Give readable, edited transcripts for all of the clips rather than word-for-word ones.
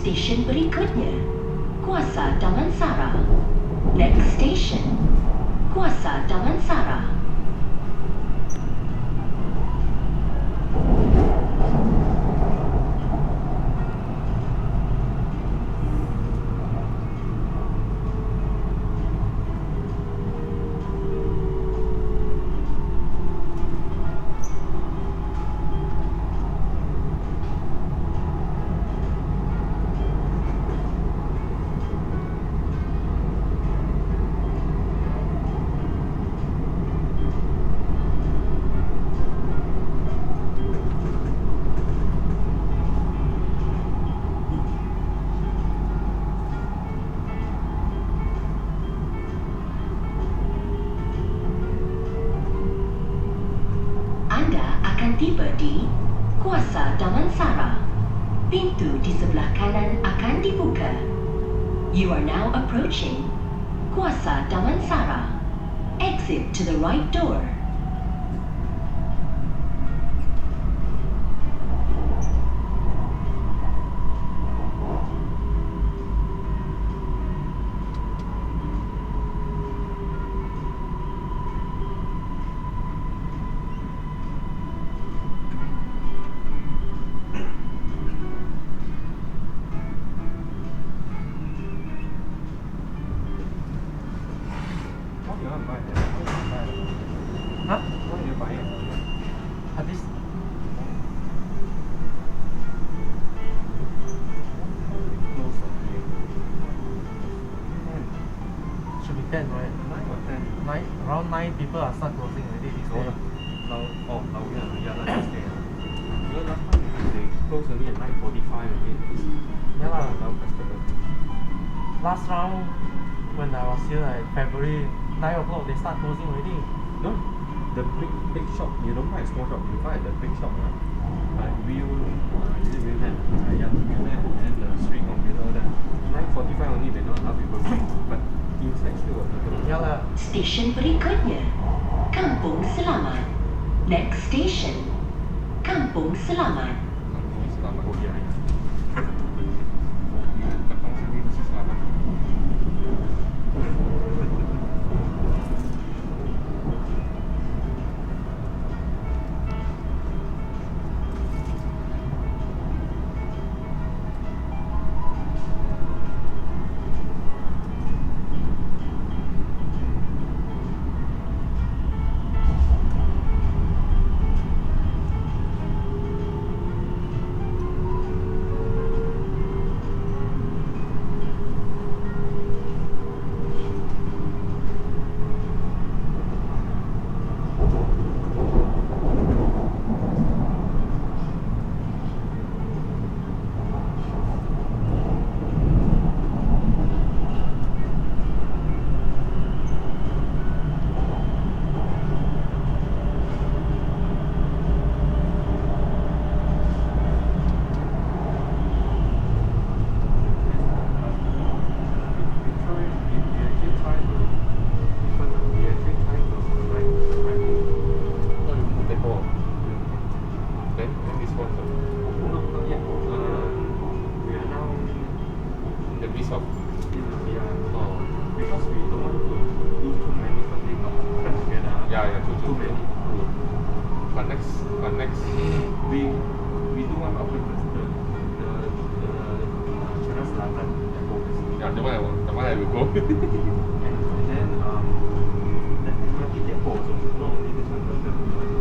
Stesen berikutnya, Kuasa Damansara. Next station, Kuasa Damansara. Tiba di Kuasa Damansara. Pintu di sebelah kanan akan dibuka. You are now approaching Kuasa Damansara. Exit to the right door. Around 9 people are start closing already this day. Now, last day. Last time they close only at 9:45 again. Yeah lah. Now customer. Last round, when I was here at February, 9 o'clock they start closing already. No, the big shop, you don't buy a small shop, you buy at the big shop. Like Wheel, is it Wheel? And the street computer all that. 9:45 only, they don't allow people to but inside still got people. Yeah lah. Stesen berikutnya, Kampung Selamat. Next station, Kampung Selamat. Kampung Selamat. Oh ya. Kampung sini mesti selamat.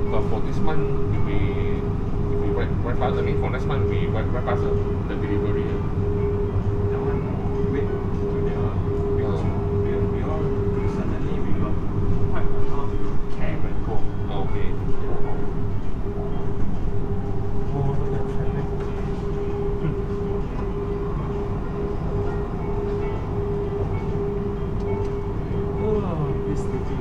But for this month, if we right past, I mean for next month we right past the delivery. That one wait till they are because we all suddenly we got quite a lot of cab and go. Okay. Oh, look at traffic. Oh, this city.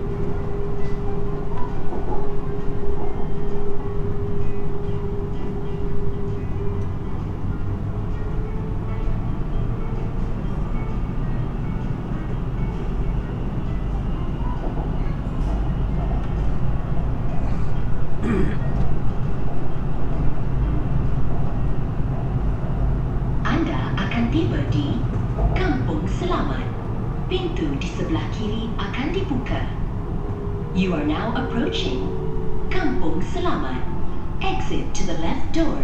Pintu di sebelah kiri akan dibuka. You are now approaching Kampung Selamat. Exit to the left door.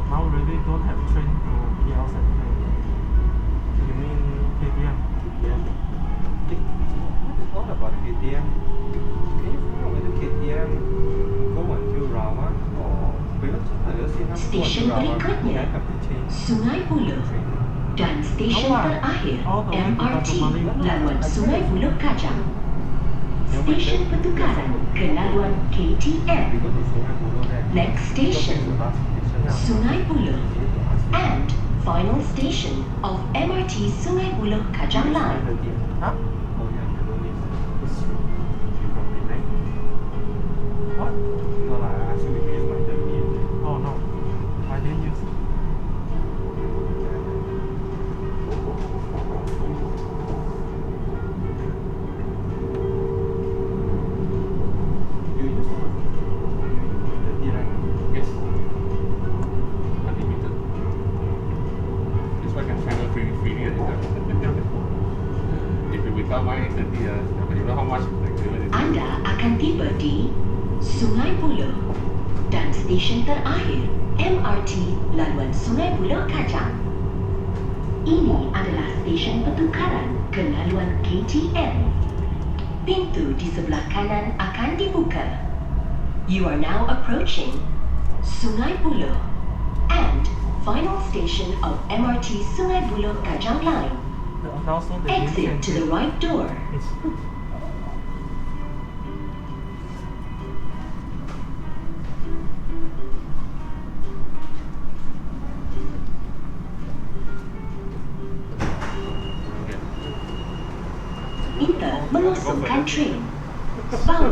Now really don't have train to KL Center. You mean KTM? KTM. What about KTM? Can you find out whether KTM go until Rawan or because I just see now Stesen go until Rawan, berikutnya, then have to change Sungai Buloh. train. Dan stesen Awal. terakhir Oh, the way to MRT Tanjung Maling. laluan Sungai Buloh Kajang. Stesen pertukaran ke laluan KTM. Because it's Sungai Buloh there. Next station, Because it's the last station. Sungai Buloh. You need to ask him. And final station of MRT Sungai Buloh Kajang Line. Huh? Oh yeah, you know this. It's true. You from Penang? What? No lah, I asked you if you use my 30. Oh no, I didn't use it. You use how much? 30 right? Yes. Unlimited. This one can travel freely anytime. If you without my 30, you know how much like Anda akan tiba di Sungai Buloh dan stesen terakhir MRT laluan Sungai Buloh Kajang. Ini adalah stesen pertukaran ke laluan KTM. Pintu di sebelah kanan akan dibuka. You are now approaching Sungai Buloh and final station of MRT Sungai Buloh Kajang Line. And also the Exit to the right door. Minta mengosongkan train. Bawa